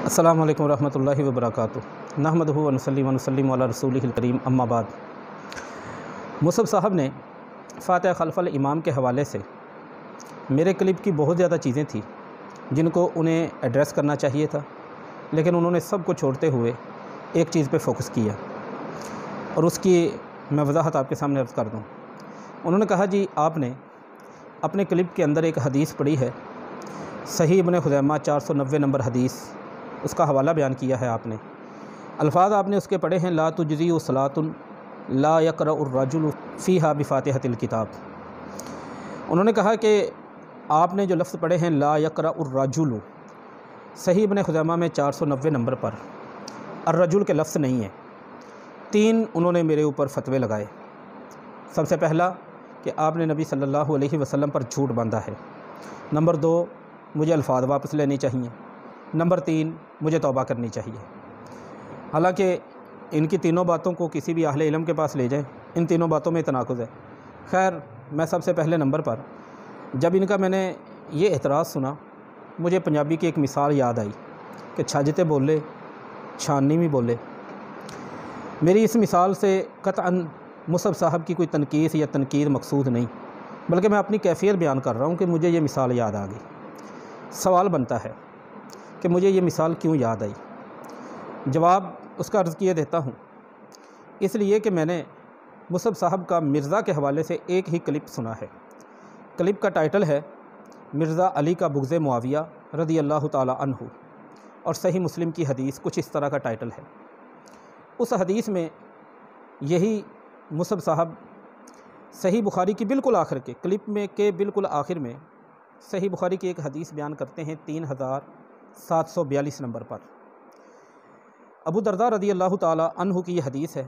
السلام علیکم ورحمۃ اللہ وبرکاتہ۔ نحمدہ و نصلی و نسلم علی رسولہ الکریم، اما بعد۔ مصعب صاحب نے فاتحہ خلف الامام کے حوالے سے میرے کلپ کی بہت زیادہ چیزیں تھیں جن کو انہیں ایڈریس کرنا چاہیے تھا، لیکن انہوں نے سب کو چھوڑتے ہوئے ایک چیز پہ فوکس کیا، اور اس کی میں وضاحت آپ کے سامنے عرض کر دوں۔ انہوں نے کہا جی آپ نے اپنے کلپ کے اندر ایک حدیث پڑھی ہے، صحیح ابن خزیمہ 490 نمبر حدیث، اس کا حوالہ بیان کیا ہے آپ نے۔ الفاظ آپ نے اس کے پڑھے ہیں لا تجزی صلاۃ لا یقرأ الرجل فیہا بفاتحۃ الکتاب۔ انہوں نے کہا کہ آپ نے جو لفظ پڑھے ہیں لا یقرأ الرجل، صحیح ابن خزیمہ میں 490 نمبر پر الرجل کے لفظ نہیں ہے۔ تین انہوں نے میرے اوپر فتوے لگائے۔ سب سے پہلا کہ آپ نے نبی صلی اللہ علیہ وسلم پر جھوٹ باندھا ہے۔ نمبر 2، مجھے الفاظ واپس لینے چاہیے۔ نمبر 3، مجھے توبہ کرنی چاہیے۔ حالانکہ ان کی تینوں باتوں کو کسی بھی اہل علم کے پاس لے جائیں، ان تینوں باتوں میں تناقض ہے۔ خیر، میں سب سے پہلے نمبر پر جب ان کا میں نے یہ اعتراض سنا، مجھے پنجابی کی ایک مثال یاد آئی کہ چھاجتے بولے چھاننی بھی بولے۔ میری اس مثال سے قطعاً مصعب صاحب کی کوئی تنقیص یا تنقید مقصود نہیں، بلکہ میں اپنی کیفیت بیان کر رہا ہوں کہ مجھے یہ مثال یاد آ گئی۔ سوال بنتا ہے کہ مجھے یہ مثال کیوں یاد آئی؟ جواب اس کا عرض کیے دیتا ہوں۔ اس لیے کہ میں نے مصعب صاحب کا مرزا کے حوالے سے ایک ہی کلپ سنا ہے۔ کلپ کا ٹائٹل ہے مرزا علی کا بغض معاویہ رضی اللہ تعالی عنہ، اور صحیح مسلم کی حدیث کچھ اس طرح کا ٹائٹل ہے۔ اس حدیث میں یہی مصعب صاحب صحیح بخاری کی بالکل آخر کے کلپ میں کے بالکل آخر میں صحیح بخاری کی ایک حدیث بیان کرتے ہیں 3742 نمبر پر۔ ابو درداء رضی اللہ تعالی عنہ کی یہ حدیث ہے۔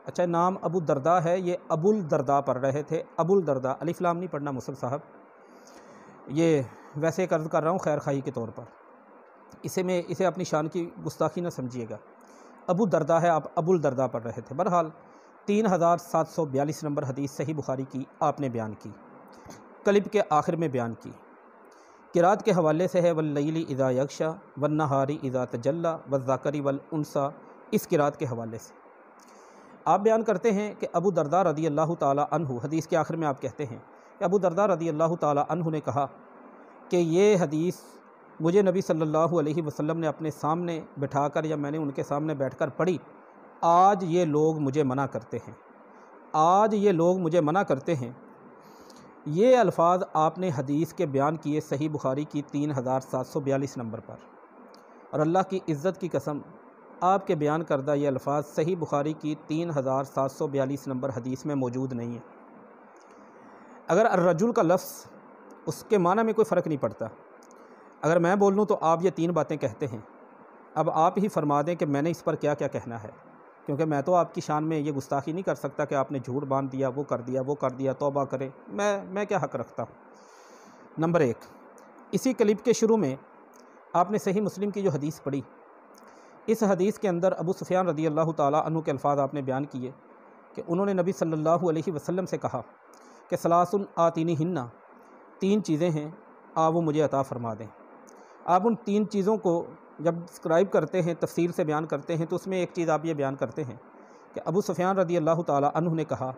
اچھا، نام ابو درداء ہے، یہ ابو الدرداء پڑھ رہے تھے، ابو الدرداء، الف لام نہیں پڑھنا مصعب صاحب، یہ ویسے ایک عرض کر رہا ہوں خیر خواہی کے طور پر، اسے اپنی شان کی گستاخی نہ سمجھیے گا۔ ابو درداء ہے، آپ ابو الدرداء پڑھ رہے تھے۔ بہرحال 3742 نمبر حدیث صحیح بخاری کی آپ نے بیان کی، کلپ کے آخر میں بیان کی۔ قرات کے حوالے سے ہے واللیل اذا یغشی والنہار اذا تجلی والذکر والانثی، اس قرات کے حوالے سے آپ بیان کرتے ہیں کہ ابو درداء رضی اللہ تعالی عنہ، حدیث کے آخر میں آپ کہتے ہیں کہ ابو درداء رضی اللہ تعالی عنہ نے کہا کہ یہ حدیث مجھے نبی صلی اللہ علیہ وسلم نے اپنے سامنے بٹھا کر یا میں نے ان کے سامنے بیٹھ کر پڑھی، آج یہ لوگ مجھے منع کرتے ہیں، آج یہ لوگ مجھے منع کرتے ہیں۔ یہ الفاظ آپ نے حدیث کے بیان کیے صحیح بخاری کی 3742 نمبر پر، اور اللہ کی عزت کی قسم آپ کے بیان کردہ یہ الفاظ صحیح بخاری کی 3742 نمبر حدیث میں موجود نہیں ہیں۔ اگر الرجل کا لفظ اس کے معنی میں کوئی فرق نہیں پڑتا، اگر میں بول لوں تو آپ یہ 3 باتیں کہتے ہیں، اب آپ ہی فرما دیں کہ میں نے اس پر کیا کیا کہنا ہے، کیونکہ میں تو آپ کی شان میں یہ گستاخی نہیں کر سکتا کہ آپ نے جھوٹ باندھ دیا، وہ کر دیا، توبہ کرے، میں کیا حق رکھتا ہوں۔ نمبر 1، اسی کلپ کے شروع میں آپ نے صحیح مسلم کی جو حدیث پڑھی، اس حدیث کے اندر ابو سفیان رضی اللہ تعالی عنہ کے الفاظ آپ نے بیان کیے کہ انہوں نے نبی صلی اللہ علیہ وسلم سے کہا کہ ثلاث آتینیہن، 3 چیزیں ہیں، آپ وہ مجھے عطا فرما دیں۔ آپ ان 3 چیزوں کو جب ڈسکرائب کرتے ہیں، تفصیل سے بیان کرتے ہیں، تو اس میں ایک چیز آپ یہ بیان کرتے ہیں کہ ابو سفیان رضی اللہ تعالی عنہ نے کہا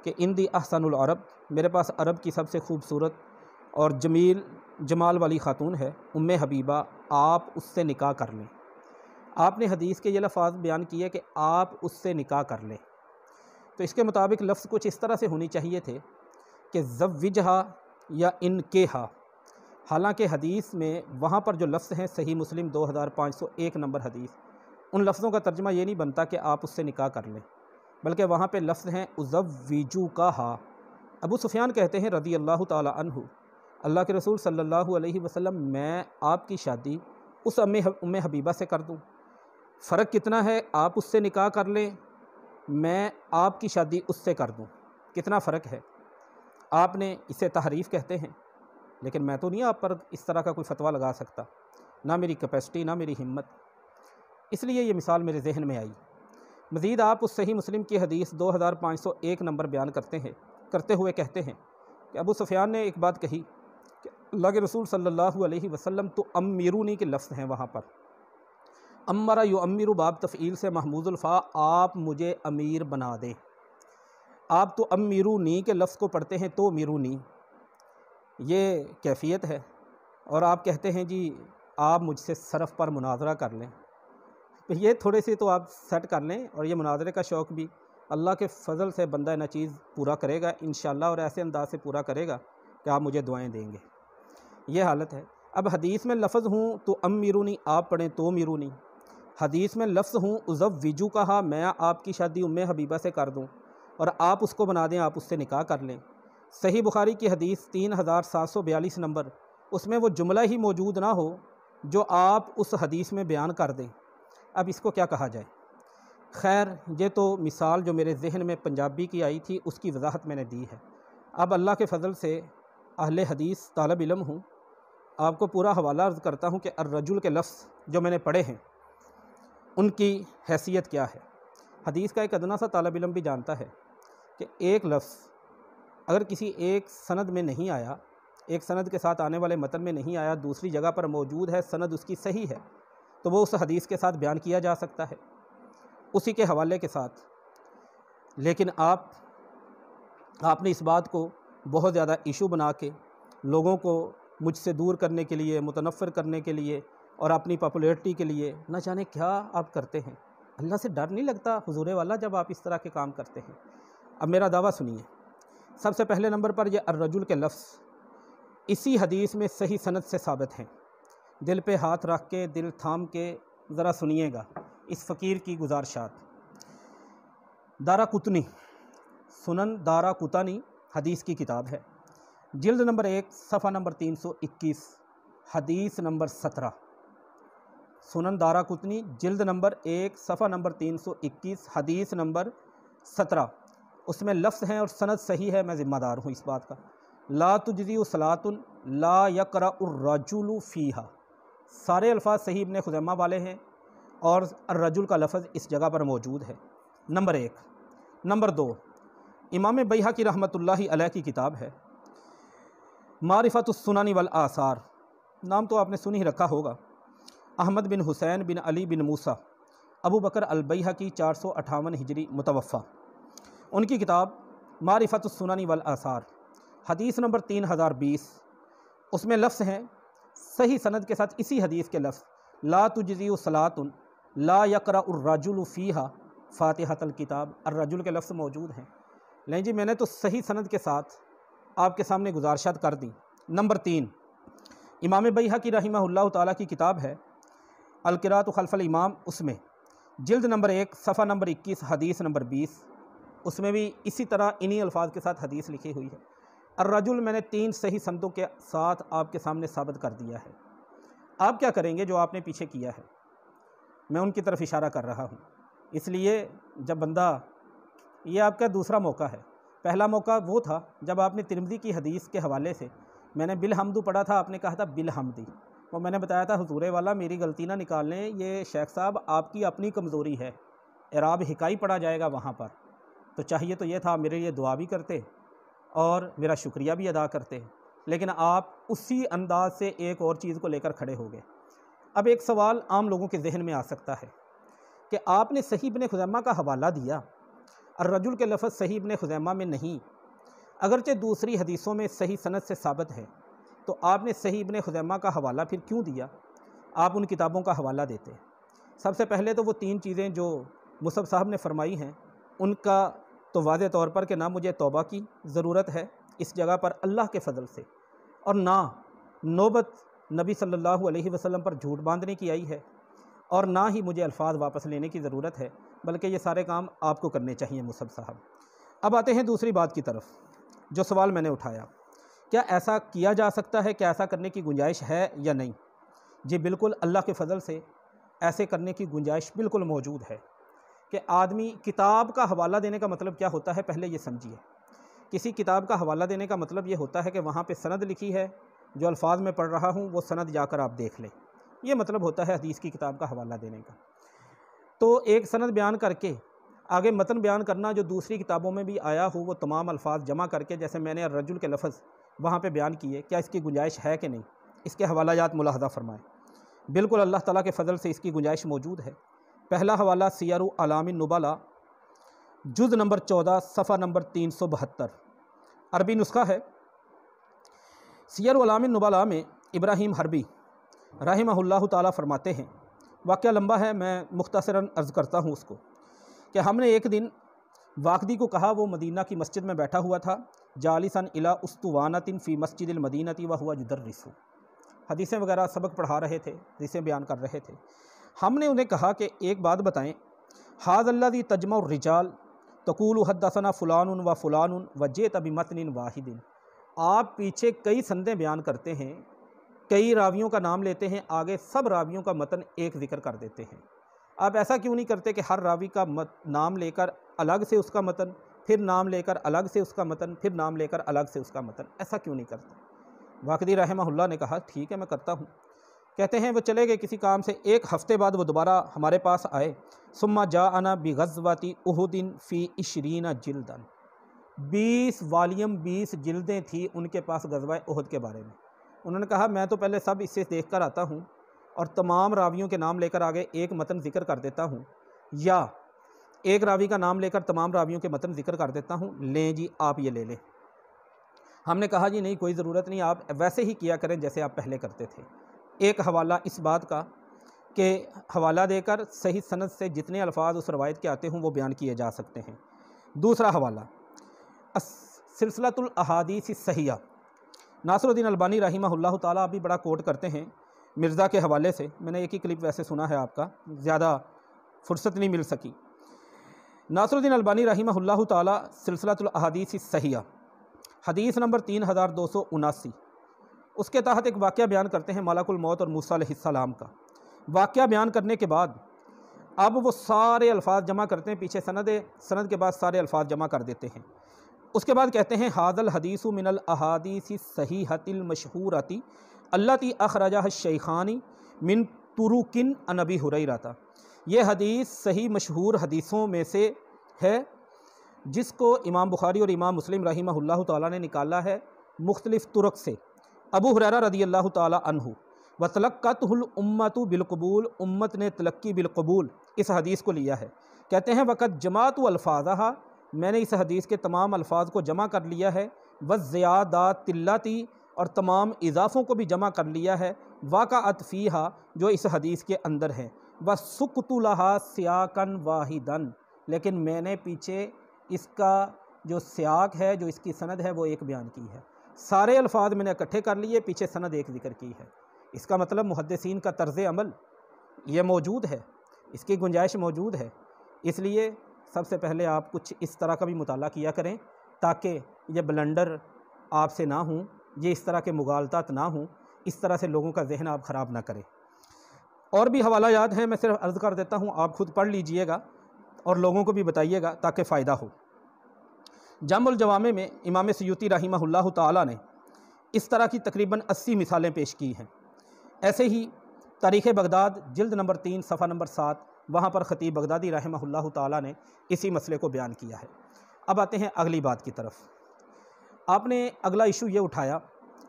کہ اندی احسن العرب، میرے پاس عرب کی سب سے خوبصورت اور جمال والی خاتون ہے، ام حبیبہ، آپ اس سے نکاح کر لیں۔ آپ نے حدیث کے یہ لفظ بیان کیے کہ آپ اس سے نکاح کر لیں، تو اس کے مطابق لفظ کچھ اس طرح سے ہونی چاہیے تھے کہ زوجہا یا انکحا، حالانکہ حدیث میں وہاں پر جو لفظ ہیں صحیح مسلم 2501 نمبر حدیث، ان لفظوں کا ترجمہ یہ نہیں بنتا کہ آپ اس سے نکاح کر لیں، بلکہ وہاں پہ لفظ ہیں ازوجوکہا۔ ابو سفیان کہتے ہیں رضی اللہ تعالی عنہ، اللہ کے رسول صلی اللہ علیہ وسلم، میں آپ کی شادی اس ام حبیبہ سے کر دوں، فرق کتنا ہے، آپ اس سے نکاح کر لیں، میں آپ کی شادی اس سے کر دوں، کتنا فرق ہے۔ آپ نے اسے تحریف کہتے ہیں، لیکن میں تو نہیں آپ پر اس طرح کا کوئی فتویٰ لگا سکتا، نہ میری کیپیسٹی، نہ میری ہمت، اس لیے یہ مثال میرے ذہن میں آئی۔ مزید آپ اس صحیح مسلم کی حدیث 2501 نمبر بیان کرتے ہوئے کہتے ہیں کہ ابو سفیان نے ایک بات کہی کہ اللہ کے رسول صلی اللہ علیہ وسلم تو امیرونی کے لفظ ہیں وہاں پر، امرا یؤمر باب تفعیل سے محموز الفا، آپ مجھے امیر بنا دیں۔ آپ تو امیرونی کے لفظ کو پڑھتے ہیں تو امیرونی، یہ کیفیت ہے، اور آپ کہتے ہیں جی آپ مجھ سے صرف پر مناظرہ کر لیں۔ یہ تھوڑے سے تو آپ سیٹ کر لیں، اور یہ مناظرے کا شوق بھی اللہ کے فضل سے بندہ ناچیز پورا کرے گا انشاءاللہ، اور ایسے انداز سے پورا کرے گا کہ آپ مجھے دعائیں دیں گے۔ یہ حالت ہے۔ اب حدیث میں لفظ ہوں تو امیرونی آپ پڑھیں تو امیرونی، حدیث میں لفظ ہوں ازوجو کہا میں آپ کی شادی ام حبیبہ سے کر دوں اور آپ اس کو بنا دیں، آپ اس سے نکاح کر لیں۔ صحیح بخاری کی حدیث 3742 نمبر، اس میں وہ جملہ ہی موجود نہ ہو جو آپ اس حدیث میں بیان کر دیں۔ اب اس کو کیا کہا جائے؟ خیر، یہ تو مثال جو میرے ذہن میں پنجابی کی آئی تھی اس کی وضاحت میں نے دی ہے۔ اب اللہ کے فضل سے اہل حدیث طالب علم ہوں، آپ کو پورا حوالہ عرض کرتا ہوں کہ الرجل کے لفظ جو میں نے پڑھے ہیں ان کی حیثیت کیا ہے۔ حدیث کا ایک ادنا سا طالب علم بھی جانتا ہے کہ ایک لفظ اگر کسی ایک سند میں نہیں آیا، ایک سند کے ساتھ آنے والے متن میں نہیں آیا، دوسری جگہ پر موجود ہے، سند اس کی صحیح ہے، تو وہ اس حدیث کے ساتھ بیان کیا جا سکتا ہے اسی کے حوالے کے ساتھ۔ لیکن آپ نے اس بات کو بہت زیادہ ایشو بنا کے لوگوں کو مجھ سے دور کرنے کے لیے، متنفر کرنے کے لیے اور اپنی پاپولیرٹی کے لیے نہ جانے کیا آپ کرتے ہیں۔ اللہ سے ڈر نہیں لگتا حضور والا جب آپ اس طرح کے کام کرتے ہیں؟ اب میرا دعویٰ سنیے۔ سب سے پہلے نمبر پر یہ الرجل کے لفظ اسی حدیث میں صحیح سند سے ثابت ہیں۔ دل پہ ہاتھ رکھ کے، دل تھام کے ذرا سنیے گا اس فقیر کی گزارشات۔ دارقطنی، سنن دارقطنی حدیث کی کتاب ہے، جلد نمبر 1 صفحہ نمبر 321 حدیث نمبر 17۔ سنن دارقطنی جلد نمبر 1 صفحہ نمبر 321 حدیث نمبر 17، اس میں لفظ ہیں اور سند صحیح ہے، میں ذمہ دار ہوں اس بات کا۔ لا تجزی صلاۃ لا یقرأ الرجل فیہا، سارے الفاظ صحیح ابن خزیمہ والے ہیں اور الرجل کا لفظ اس جگہ پر موجود ہے، نمبر 1۔ نمبر 2، امام بیہقی رحمۃ اللہ علیہ کی کتاب ہے معرفت السنن والآثار، نام تو آپ نے سن ہی رکھا ہوگا۔ احمد بن حسین بن علی بن موسیٰ ابو بکر البیہقی 458 ہجری متوفہ، ان کی کتاب معرفت السنن والآثار حدیث نمبر 3020، اس میں لفظ ہیں صحیح سند کے ساتھ اسی حدیث کے لفظ لا تجزی صلاۃ لا یقرأ الرجل فیہا فاتحۃ الکتاب، الرجل کے لفظ موجود ہیں۔ لیں جی، میں نے تو صحیح سند کے ساتھ آپ کے سامنے گزارشات کر دیں۔ نمبر 3، امام بیہقی رحمہ اللہ تعالیٰ کی کتاب ہے القراءۃ خلف الامام، اس میں جلد نمبر 1 صفحہ نمبر 21 حدیث نمبر 20، اس میں بھی اسی طرح انہی الفاظ کے ساتھ حدیث لکھی ہوئی ہے۔ الرجل میں نے 3 صحیح سندوں کے ساتھ آپ کے سامنے ثابت کر دیا ہے۔ آپ کیا کریں گے جو آپ نے پیچھے کیا ہے؟ میں ان کی طرف اشارہ کر رہا ہوں۔ اس لیے جب بندہ، یہ آپ کا دوسرا موقع ہے۔ پہلا موقع وہ تھا جب آپ نے ترمذی کی حدیث کے حوالے سے میں نے بالحمد پڑھا تھا، آپ نے کہا تھا بالحمدی، وہ میں نے بتایا تھا حضور والا میری غلطی نہ نکال لیں، یہ شیخ صاحب آپ کی اپنی کمزوری ہے، اعراب حکائی پڑھا جائے گا وہاں پر، تو چاہیے تو یہ تھا میرے لیے دعا بھی کرتے اور میرا شکریہ بھی ادا کرتے، لیکن آپ اسی انداز سے ایک اور چیز کو لے کر کھڑے ہو گئے۔ اب ایک سوال عام لوگوں کے ذہن میں آ سکتا ہے کہ آپ نے صحیح ابن خزیمہ کا حوالہ دیا، الرجل کے لفظ صحیح ابن خزیمہ میں نہیں، اگرچہ دوسری حدیثوں میں صحیح سند سے ثابت ہے، تو آپ نے صحیح ابن خزیمہ کا حوالہ پھر کیوں دیا؟ آپ ان کتابوں کا حوالہ دیتے۔ سب سے پہلے تو وہ 3 چیزیں جو مصعب صاحب نے فرمائی ہیں ان کا تو واضح طور پر کہ نہ مجھے توبہ کی ضرورت ہے اس جگہ پر اللہ کے فضل سے، اور نہ نوبت نبی صلی اللہ علیہ وسلم پر جھوٹ باندھنے کی آئی ہے، اور نہ ہی مجھے الفاظ واپس لینے کی ضرورت ہے، بلکہ یہ سارے کام آپ کو کرنے چاہیے مصعب صاحب۔ اب آتے ہیں دوسری بات کی طرف، جو سوال میں نے اٹھایا، کیا ایسا کیا جا سکتا ہے، کیا ایسا کرنے کی گنجائش ہے یا نہیں؟ جی بالکل، اللہ کے فضل سے ایسے کرنے کی گنجائش بالکل موجود ہے کہ آدمی کتاب کا حوالہ دینے کا مطلب کیا ہوتا ہے پہلے یہ سمجھیے۔ کسی کتاب کا حوالہ دینے کا مطلب یہ ہوتا ہے کہ وہاں پہ سند لکھی ہے، جو الفاظ میں پڑھ رہا ہوں وہ سند جا کر آپ دیکھ لیں، یہ مطلب ہوتا ہے حدیث کی کتاب کا حوالہ دینے کا۔ تو ایک سند بیان کر کے آگے متن بیان کرنا جو دوسری کتابوں میں بھی آیا ہو، وہ تمام الفاظ جمع کر کے جیسے میں نے الرجل کے لفظ وہاں پہ بیان کیے، کیا اس کی گنجائش ہے کہ نہیں؟ اس کے حوالہ جات ملاحظہ فرمائیں۔ بالکل اللہ تعالیٰ کے فضل سے اس کی گنجائش موجود ہے۔ پہلا حوالہ سیر اعلام النبلاء جز نمبر 14 صفحہ نمبر 372، عربی نسخہ ہے۔ سیر اعلام النبلاء میں ابراہیم حربی رحمہ اللہ تعالیٰ فرماتے ہیں، واقعہ لمبا ہے، میں مختصراً عرض کرتا ہوں اس کو، کہ ہم نے ایک دن واقدی کو کہا، وہ مدینہ کی مسجد میں بیٹھا ہوا تھا، جالساً الی اسطوانۃ فی مسجد المدینۃ وہو یدرس، حدیثیں وغیرہ سبق پڑھا رہے تھے، حدیثیں بیان کر رہے تھے۔ ہم نے انہیں کہا کہ ایک بات بتائیں، ھذا الذی تجمع الرجال تقول حدثنا فلان و فلان وجئت بمتن واحد، آپ پیچھے کئی سندیں بیان کرتے ہیں، کئی راویوں کا نام لیتے ہیں، آگے سب راویوں کا متن ایک ذکر کر دیتے ہیں، آپ ایسا کیوں نہیں کرتے کہ ہر راوی کا نام لے کر الگ سے اس کا متن، پھر نام لے کر الگ سے اس کا متن، پھر نام لے کر الگ سے اس کا متن، ایسا کیوں نہیں کرتے؟ واقدی رحمہ اللہ نے کہا ٹھیک ہے میں کرتا ہوں۔ کہتے ہیں وہ چلے گئے کسی کام سے، ایک ہفتے بعد وہ دوبارہ ہمارے پاس آئے، ثم جاءنا بغزوۃ احد فی 20 جلدا، 20 والیم 20 جلدیں تھیں ان کے پاس غزوہ احد کے بارے میں۔ انہوں نے کہا میں تو پہلے سب اس سے دیکھ کر آتا ہوں اور تمام راویوں کے نام لے کر آگے ایک متن ذکر کر دیتا ہوں، یا ایک راوی کا نام لے کر تمام راویوں کے متن ذکر کر دیتا ہوں، لیں جی آپ یہ لے لیں۔ ہم نے کہا جی نہیں کوئی ضرورت نہیں، آپ ویسے ہی کیا کریں جیسے آپ پہلے کرتے تھے۔ ایک حوالہ اس بات کا کہ حوالہ دے کر صحیح سند سے جتنے الفاظ اس روایت کے آتے ہوں وہ بیان کیے جا سکتے ہیں۔ دوسرا حوالہ سلسلۃ الاحادیث الصحیحہ، ناصر الدین البانی رحمہ اللہ تعالیٰ ابھی بڑا کوٹ کرتے ہیں مرزا کے حوالے سے، میں نے ایک ہی کلپ ویسے سنا ہے آپ کا، زیادہ فرصت نہیں مل سکی۔ ناصر الدین البانی رحمہ اللہ تعالیٰ سلسلۃ الاحادیث الصحیحہ حدیث نمبر 3279، اس کے تحت ایک واقعہ بیان کرتے ہیں ملک الموت اور موسیٰ علیہ السلام کا۔ واقعہ بیان کرنے کے بعد اب وہ سارے الفاظ جمع کرتے ہیں، پیچھے سند کے بعد سارے الفاظ جمع کر دیتے ہیں۔ اس کے بعد کہتے ہیں ھذا الحدیث من الاحادیث الصحیحۃ المشہورۃ التی اخرجھا الشیخان من طرق عن ابی ہریرہ، یہ حدیث صحیح مشہور حدیثوں میں سے ہے جس کو امام بخاری اور امام مسلم رحمہ اللہ تعالیٰ نے نکالا ہے مختلف طرق سے، ابو ہریرہ رضی اللہ تعالیٰ عنہ، وتلقتہ الامۃ بالقبول، امت نے تلقی بالقبول اس حدیث کو لیا ہے۔ کہتے ہیں وقت جماعت الفاظہا، میں نے اس حدیث کے تمام الفاظ کو جمع کر لیا ہے، والزیادات اللاتی، اور تمام اضافوں کو بھی جمع کر لیا ہے، واقعت فیہا جو اس حدیث کے اندر ہے، وسقت لہا سیاقا واحدا، لیکن میں نے پیچھے اس کا جو سیاق ہے، جو اس کی سند ہے، وہ ایک بیان کی ہے، سارے الفاظ میں نے اکٹھے کر لیے، پیچھے سند ایک ذکر کی ہے۔ اس کا مطلب محدثین کا طرز عمل یہ موجود ہے، اس کی گنجائش موجود ہے، اس لیے سب سے پہلے آپ کچھ اس طرح کا بھی مطالعہ کیا کریں تاکہ یہ بلنڈر آپ سے نہ ہوں، یہ اس طرح کے مغالطات نہ ہوں، اس طرح سے لوگوں کا ذہن آپ خراب نہ کریں۔ اور بھی حوالہ یاد ہیں، میں صرف عرض کر دیتا ہوں، آپ خود پڑھ لیجئے گا اور لوگوں کو بھی بتائیے گا تاکہ فائدہ ہو۔ جامع الجوامع میں امام سیوطی رحمہ اللہ تعالیٰ نے اس طرح کی تقریباً 80 مثالیں پیش کی ہیں۔ ایسے ہی تاریخ بغداد جلد نمبر 3 صفحہ نمبر 7، وہاں پر خطیب بغدادی رحمہ اللہ تعالیٰ نے اسی مسئلے کو بیان کیا ہے۔ اب آتے ہیں اگلی بات کی طرف۔ آپ نے اگلا ایشو یہ اٹھایا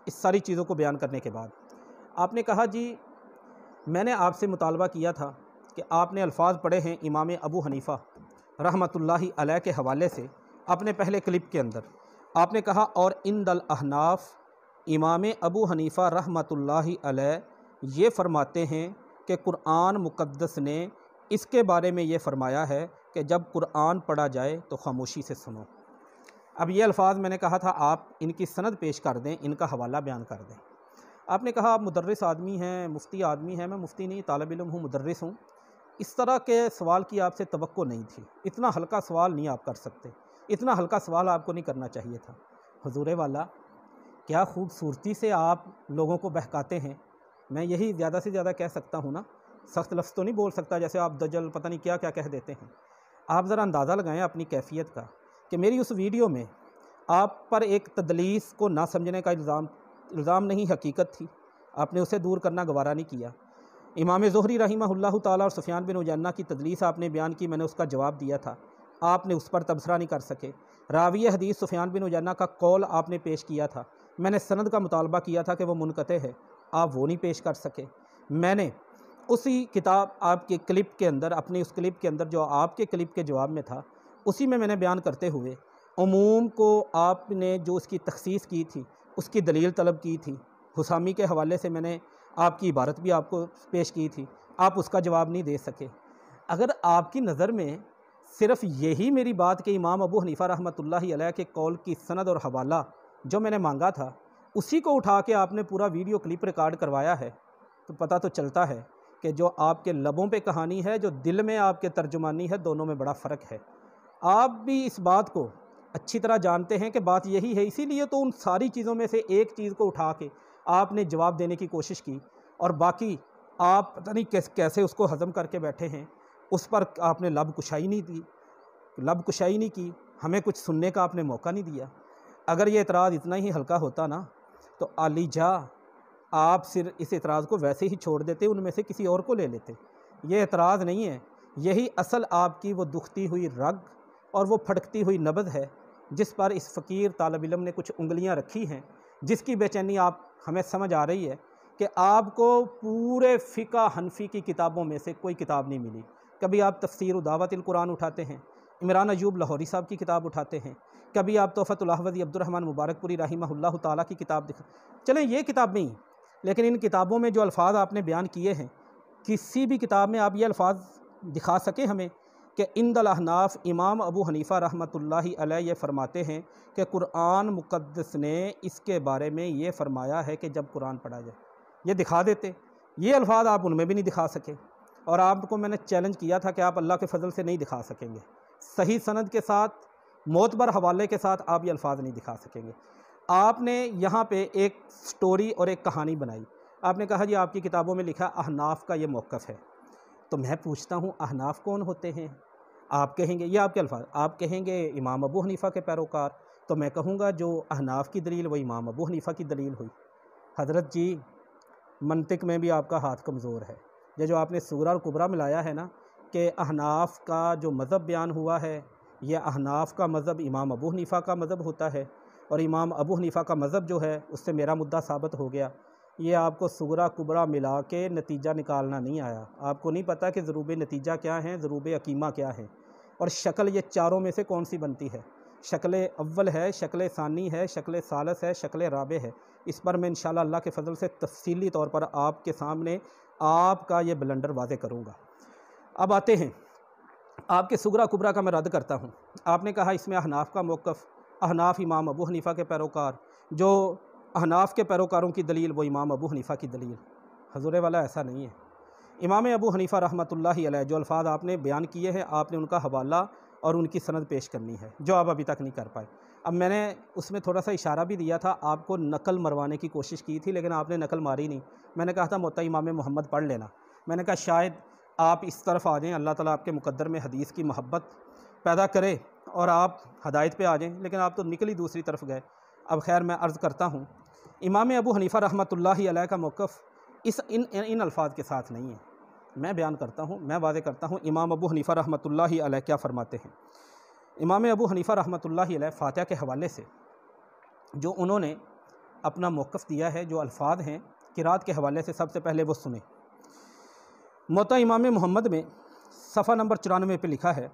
اس ساری چیزوں کو بیان کرنے کے بعد، آپ نے کہا جی میں نے آپ سے مطالبہ کیا تھا کہ آپ نے الفاظ پڑھے ہیں امام ابو حنیفہ رحمۃ اللہ علیہ کے حوالے سے اپنے پہلے کلپ کے اندر، آپ نے کہا اور عند الاحناف امام ابو حنیفہ رحمۃ اللہ علیہ یہ فرماتے ہیں کہ قرآن مقدس نے اس کے بارے میں یہ فرمایا ہے کہ جب قرآن پڑھا جائے تو خاموشی سے سنو۔ اب یہ الفاظ میں نے کہا تھا آپ ان کی سند پیش کر دیں، ان کا حوالہ بیان کر دیں۔ آپ نے کہا آپ مدرس آدمی ہیں، مفتی آدمی ہیں، میں مفتی نہیں، طالب علم ہوں، مدرس ہوں، اس طرح کے سوال کی آپ سے توقع نہیں تھی، اتنا ہلکا سوال نہیں آپ کر سکتے، اتنا ہلکا سوال آپ کو نہیں کرنا چاہیے تھا۔ حضور والا کیا خوبصورتی سے آپ لوگوں کو بہکاتے ہیں، میں یہی زیادہ سے زیادہ کہہ سکتا ہوں نا، سخت لفظ تو نہیں بول سکتا جیسے آپ دجل پتہ نہیں کیا کیا کہہ دیتے ہیں۔ آپ ذرا اندازہ لگائیں اپنی کیفیت کا کہ میری اس ویڈیو میں آپ پر ایک تدلیس کو نہ سمجھنے کا الزام نہیں، حقیقت تھی، آپ نے اسے دور کرنا گوارا نہیں کیا۔ امام زہری رحمہ اللہ تعالیٰ اور سفیان بن عیینہ کی تدلیس آپ نے بیان کی، میں نے اس کا جواب دیا تھا، آپ نے اس پر تبصرہ نہیں کر سکے۔ راوی حدیث سفیان بن عیینہ کا قول آپ نے پیش کیا تھا، میں نے سند کا مطالبہ کیا تھا کہ وہ منقطع ہے، آپ وہ نہیں پیش کر سکے۔ میں نے اسی کتاب آپ کے کلپ کے اندر، اپنی اس کلپ کے اندر جو آپ کے کلپ کے جواب میں تھا، اسی میں نے بیان کرتے ہوئے عموم کو آپ نے جو اس کی تخصیص کی تھی اس کی دلیل طلب کی تھی۔ حسامی کے حوالے سے میں نے آپ کی عبارت بھی آپ کو پیش کی تھی، آپ اس کا جواب نہیں دے سکے۔ اگر آپ کی نظر میں صرف یہی میری بات کہ امام ابو حنیفہ رحمۃ اللہ علیہ کے قول کی سند اور حوالہ جو میں نے مانگا تھا اسی کو اٹھا کے آپ نے پورا ویڈیو کلپ ریکارڈ کروایا ہے، تو پتہ تو چلتا ہے کہ جو آپ کے لبوں پہ کہانی ہے، جو دل میں آپ کے ترجمانی ہے، دونوں میں بڑا فرق ہے۔ آپ بھی اس بات کو اچھی طرح جانتے ہیں کہ بات یہی ہے، اسی لیے تو ان ساری چیزوں میں سے ایک چیز کو اٹھا کے آپ نے جواب دینے کی کوشش کی، اور باقی آپ پتہ نہیں کیسے اس کو ہضم کر کے بیٹھے ہیں، اس پر آپ نے لب کشائی نہیں کی، ہمیں کچھ سننے کا آپ نے موقع نہیں دیا۔ اگر یہ اعتراض اتنا ہی ہلکا ہوتا نا تو علی جا آپ صرف اس اعتراض کو ویسے ہی چھوڑ دیتے، ان میں سے کسی اور کو لے لیتے۔ یہ اعتراض نہیں ہے، یہی اصل آپ کی وہ دکھتی ہوئی رگ اور وہ پھٹکتی ہوئی نبض ہے جس پر اس فقیر طالب علم نے کچھ انگلیاں رکھی ہیں، جس کی بے چینی آپ ہمیں سمجھ آ رہی ہے کہ آپ کو پورے فقہ حنفی کی کتابوں میں سے کوئی کتاب نہیں ملی۔ کبھی آپ تفسیر و دعوت القرآن اٹھاتے ہیں، عمران ایوب لاہوری صاحب کی کتاب اٹھاتے ہیں، کبھی آپ تحفۃ الاحوذی عبد الرحمن مبارک پوری رحمہ اللہ تعالیٰ کی کتاب چلیں یہ کتاب نہیں، لیکن ان کتابوں میں جو الفاظ آپ نے بیان کیے ہیں، کسی بھی کتاب میں آپ یہ الفاظ دکھا سکیں ہمیں کہ عند الاحناف امام ابو حنیفہ رحمۃ اللہ علیہ یہ فرماتے ہیں کہ قرآن مقدس نے اس کے بارے میں یہ فرمایا ہے کہ جب قرآن پڑھا جائے، یہ دکھا دیتے۔ یہ الفاظ آپ ان میں بھی نہیں دکھا سکے، اور آپ کو میں نے چیلنج کیا تھا کہ آپ اللہ کے فضل سے نہیں دکھا سکیں گے، صحیح سند کے ساتھ، معتبر حوالے کے ساتھ آپ یہ الفاظ نہیں دکھا سکیں گے۔ آپ نے یہاں پہ ایک سٹوری اور ایک کہانی بنائی، آپ نے کہا جی آپ کی کتابوں میں لکھا احناف کا یہ موقف ہے، تو میں پوچھتا ہوں احناف کون ہوتے ہیں؟ آپ کہیں گے، یہ آپ کے الفاظ، آپ کہیں گے امام ابو حنیفہ کے پیروکار، تو میں کہوں گا جو احناف کی دلیل وہ امام ابو حنیفہ کی دلیل ہوئی۔ حضرت جی منطق میں بھی آپ کا ہاتھ کمزور ہے۔ یہ جو آپ نے سورہ اور کبریٰ ملایا ہے نا کہ احناف کا جو مذہب بیان ہوا ہے، یہ احناف کا مذہب امام ابو حنیفہ کا مذہب ہوتا ہے، اور امام ابو حنیفہ کا مذہب جو ہے اس سے میرا مدعا ثابت ہو گیا۔ یہ آپ کو سورہ کبریٰ ملا کے نتیجہ نکالنا نہیں آیا، آپ کو نہیں پتہ کہ ضروب نتیجہ کیا ہیں، ضروب عقیمہ کیا ہیں، اور شکل یہ چاروں میں سے کون سی بنتی ہے۔ شکل اول ہے، شکل ثانی ہے، شکل ثالث ہے، شکل رابع ہے۔ اس پر میں انشاءاللہ اللہ کے فضل سے تفصیلی طور پر آپ کے سامنے آپ کا یہ بلنڈر واضح کروں گا۔ اب آتے ہیں آپ کے سغریٰ کبریٰ کا میں رد کرتا ہوں۔ آپ نے کہا اس میں احناف کا موقف، احناف امام ابو حنیفہ کے پیروکار، جو احناف کے پیروکاروں کی دلیل وہ امام ابو حنیفہ کی دلیل۔ حضور والا ایسا نہیں ہے۔ امام ابو حنیفہ رحمۃ اللہ علیہ جو الفاظ آپ نے بیان کیے ہیں، آپ نے ان کا حوالہ اور ان کی سند پیش کرنی ہے، جو آپ ابھی تک نہیں کر پائے۔ اب میں نے اس میں تھوڑا سا اشارہ بھی دیا تھا، آپ کو نقل مروانے کی کوشش کی تھی لیکن آپ نے نقل ماری نہیں۔ میں نے کہا تھا موطا امام محمد پڑھ لینا، میں نے کہا شاید آپ اس طرف آ جائیں، اللہ تعالیٰ آپ کے مقدر میں حدیث کی محبت پیدا کرے اور آپ ہدایت پہ آ جائیں، لیکن آپ تو نکلی دوسری طرف گئے۔ اب خیر میں عرض کرتا ہوں، امام ابو حنیفہ رحمۃ اللہ علیہ کا موقف ان الفاظ کے ساتھ نہیں ہے۔ میں بیان کرتا ہوں، میں واضح کرتا ہوں امام ابو حنیفہ رحمۃ اللہ علیہ کیا فرماتے ہیں۔ امام ابو حنیفہ رحمۃ اللہ علیہ فاتحہ کے حوالے سے جو انہوں نے اپنا موقف دیا ہے، جو الفاظ ہیں قرات کے حوالے سے، سب سے پہلے وہ سنیں۔ موطا امام محمد میں صفحہ نمبر 94 پہ لکھا ہے،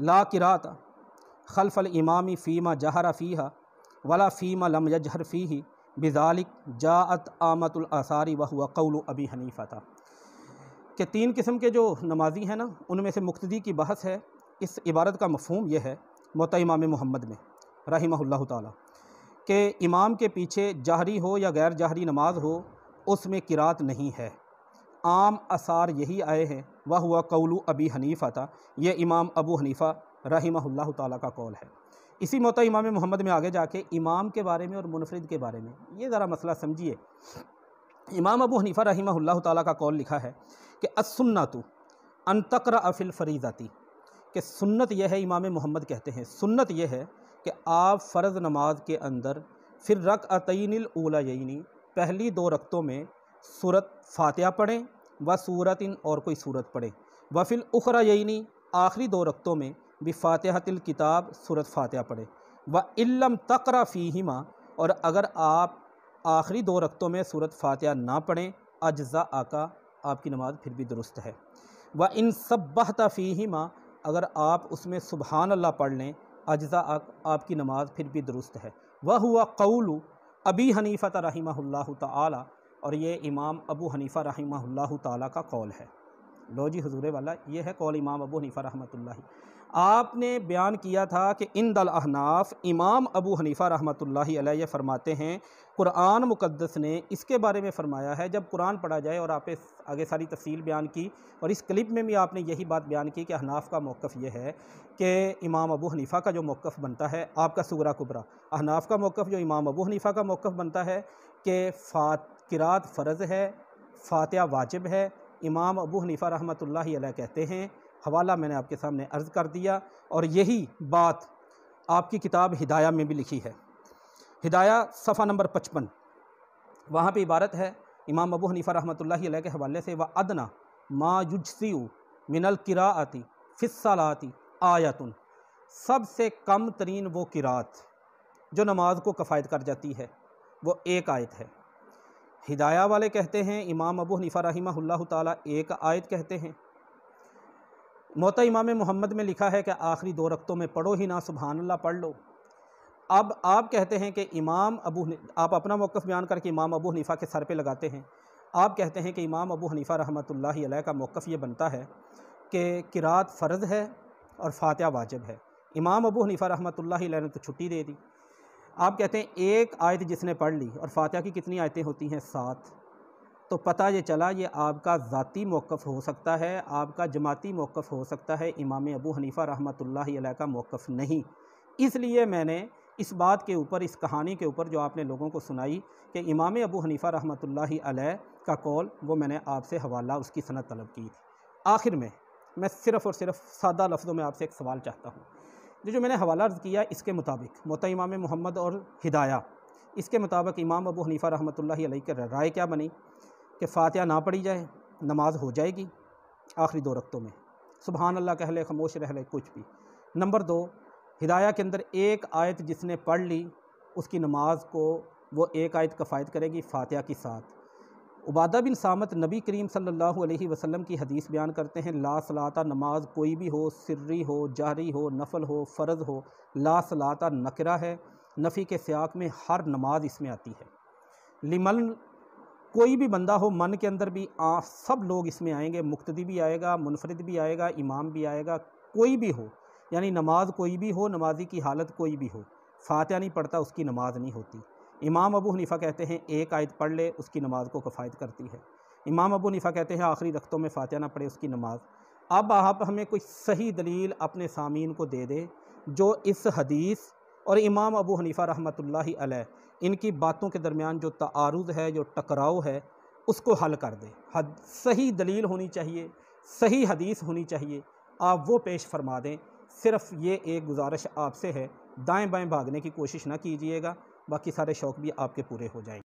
لا قرات خلف الامام فیما جہر فیہا ولا فیما لم یجہر فیہ بذالک جاءت آمۃ الآثار وہو قول ابی حنیفہ تھا، کہ تین قسم کے جو نمازی ہیں نا، ان میں سے مقتدی کی بحث ہے۔ اس عبارت کا مفہوم یہ ہے موطا امام محمد میں رحمہ اللہ تعالیٰ کہ امام کے پیچھے جہری ہو یا غیر جہری نماز ہو، اس میں قرات نہیں ہے، عام اثار یہی آئے ہیں، وہو قول ابی حنیفہ تھا، یہ امام ابو حنیفہ رحمہ اللہ تعالیٰ کا قول ہے۔ اسی موطا امام محمد میں آگے جا کے امام کے بارے میں اور منفرد کے بارے میں یہ ذرا مسئلہ سمجھیے۔ امام ابو حنیفہ رحمہ اللہ تعالیٰ کا قول لکھا ہے کہ السنۃ ان تقرأ فی الفریضۃ، کہ سنت یہ ہے، امام محمد کہتے ہیں سنت یہ ہے کہ آپ فرض نماز کے اندر فی الرکعتین الاولیین، پہلی دو رکعتوں میں سورۃ فاتحہ پڑھیں، و سورۃ اور کوئی سورت پڑھیں، وفی الاخریین، آخری دو رکعتوں میں بفاتحۃ الکتاب، سورۃ فاتحہ پڑھیں، وان لم تقرأ فیہما، اور اگر آپ آخری دو رکعتوں میں سورۃ فاتحہ نہ پڑھیں، اجزاءک، آپ کی نماز پھر بھی درست ہے۔ وَإِن سَبَّحْتَ فِيهِمَا، اگر آپ اس میں سبحان اللہ پڑھ لیں، اجزاءک، آپ کی نماز پھر بھی درست ہے۔ وَهُوَ قَوْلُ ابی حنیفہ رحمہ اللہ تعالی، اور یہ امام ابو حنیفہ رحمہ اللہ تعالی کا قول ہے۔ لو جی حضور والا، یہ ہے قول امام ابو حنیفہ رحمۃ اللہ۔ آپ نے بیان کیا تھا کہ عند الاحناف امام ابو حنیفہ رحمۃ اللہ علیہ فرماتے ہیں، قرآن مقدس نے اس کے بارے میں فرمایا ہے جب قرآن پڑھا جائے، اور آپ آگے ساری تفصیل بیان کی، اور اس کلپ میں بھی آپ نے یہی بات بیان کی کہ احناف کا موقف یہ ہے کہ امام ابو حنیفہ کا جو موقف بنتا ہے، آپ کا صغرا کبرا، احناف کا موقف جو امام ابو حنیفہ کا موقف بنتا ہے کہ قرات فرض ہے، فاتحہ واجب ہے، امام ابو حنیفہ رحمۃ اللہ علیہ کہتے ہیں۔ حوالہ میں نے آپ کے سامنے عرض کر دیا، اور یہی بات آپ کی کتاب ہدایہ میں بھی لکھی ہے۔ ہدایہ صفحہ نمبر 55، وہاں پہ عبارت ہے امام ابو حنیفہ رحمۃ اللہ علیہ کے حوالے سے، وَأَدْنَى مَا يُجْزِئُ مِنَ الْقِرَاءَةِ فِي الصَّلَاةِ آیَةٌ، سب سے کم ترین وہ قرات جو نماز کو کفایت کر جاتی ہے وہ ایک آیت ہے۔ ہدایہ والے کہتے ہیں، امام ابو حنیفہ رحمہ اللہ تعالیٰ ایک آیت کہتے ہیں۔ موطا امام محمد میں لکھا ہے کہ آخری 2 رکعتوں میں پڑھو ہی نہ، سبحان اللہ پڑھ لو۔ اب آپ کہتے ہیں کہ آپ اپنا موقف بیان کر کے امام ابو حنیفہ کے سر پہ لگاتے ہیں۔ آپ کہتے ہیں کہ امام ابو حنیفہ رحمۃ اللہ علیہ کا موقف یہ بنتا ہے کہ قرات فرض ہے اور فاتحہ واجب ہے۔ امام ابو حنیفہ رحمۃ اللہ علیہ نے تو چھٹی دے دی۔ آپ کہتے ہیں ایک آیت جس نے پڑھ لی، اور فاتحہ کی کتنی آیتیں ہوتی ہیں؟ 7۔ تو پتہ یہ چلا یہ آپ کا ذاتی موقف ہو سکتا ہے، آپ کا جماعتی موقف ہو سکتا ہے، امام ابو حنیفہ رحمۃ اللہ علیہ کا موقف نہیں۔ اس لیے میں نے اس بات کے اوپر، اس کہانی کے اوپر جو آپ نے لوگوں کو سنائی کہ امام ابو حنیفہ رحمۃ اللہ علیہ کا قول، وہ میں نے آپ سے حوالہ اس کی سند طلب کی تھی۔ آخر میں صرف اور صرف سادہ لفظوں میں آپ سے ایک سوال چاہتا ہوں۔ جو میں نے حوالہ عرض کیا، اس کے مطابق موطا امام محمد اور ہدایہ، اس کے مطابق امام ابو حنیفہ رحمۃ اللہ علیہ کی رائے کیا بنی کہ فاتحہ نہ پڑھی جائے، نماز ہو جائے گی آخری 2 رکعتوں میں، سبحان اللہ کہہ لے، خاموش رہ لے، کچھ بھی۔ نمبر 2، ہدایہ کے اندر ایک آیت جس نے پڑھ لی، اس کی نماز کو وہ ایک آیت کفایت کرے گی فاتحہ کے ساتھ۔ عبادہ بن صامت نبی کریم صلی اللہ علیہ وسلم کی حدیث بیان کرتے ہیں، لا صلاۃ، نماز کوئی بھی ہو، سری ہو، جہری ہو، نفل ہو، فرض ہو، لا صلاۃ نکرہ ہے، نفی کے سیاق میں ہر نماز اس میں آتی ہے۔ لمن، کوئی بھی بندہ ہو، من کے اندر بھی سب لوگ اس میں آئیں گے، مقتدی بھی آئے گا، منفرد بھی آئے گا، امام بھی آئے گا، کوئی بھی ہو، یعنی نماز کوئی بھی ہو، نمازی کی حالت کوئی بھی ہو، فاتحہ نہیں پڑھتا اس کی نماز نہیں ہوتی۔ امام ابو حنیفہ کہتے ہیں ایک آیت پڑھ لے اس کی نماز کو کفایت کرتی ہے۔ امام ابو حنیفہ کہتے ہیں آخری رکعتوں میں فاتحہ نہ پڑھے اس کی نماز۔ اب آپ ہمیں کوئی صحیح دلیل اپنے سامعین کو دے دے جو اس حدیث اور امام ابو حنیفہ رحمۃ اللہ علیہ ان کی باتوں کے درمیان جو تعارض ہے، جو ٹکراؤ ہے، اس کو حل کر دے۔ صحیح دلیل ہونی چاہیے، صحیح حدیث ہونی چاہیے، آپ وہ پیش فرما دیں۔ صرف یہ ایک گزارش آپ سے ہے، دائیں بائیں بھاگنے کی کوشش نہ کیجیے گا، باقی سارے شوق بھی آپ کے پورے ہو جائیں گے۔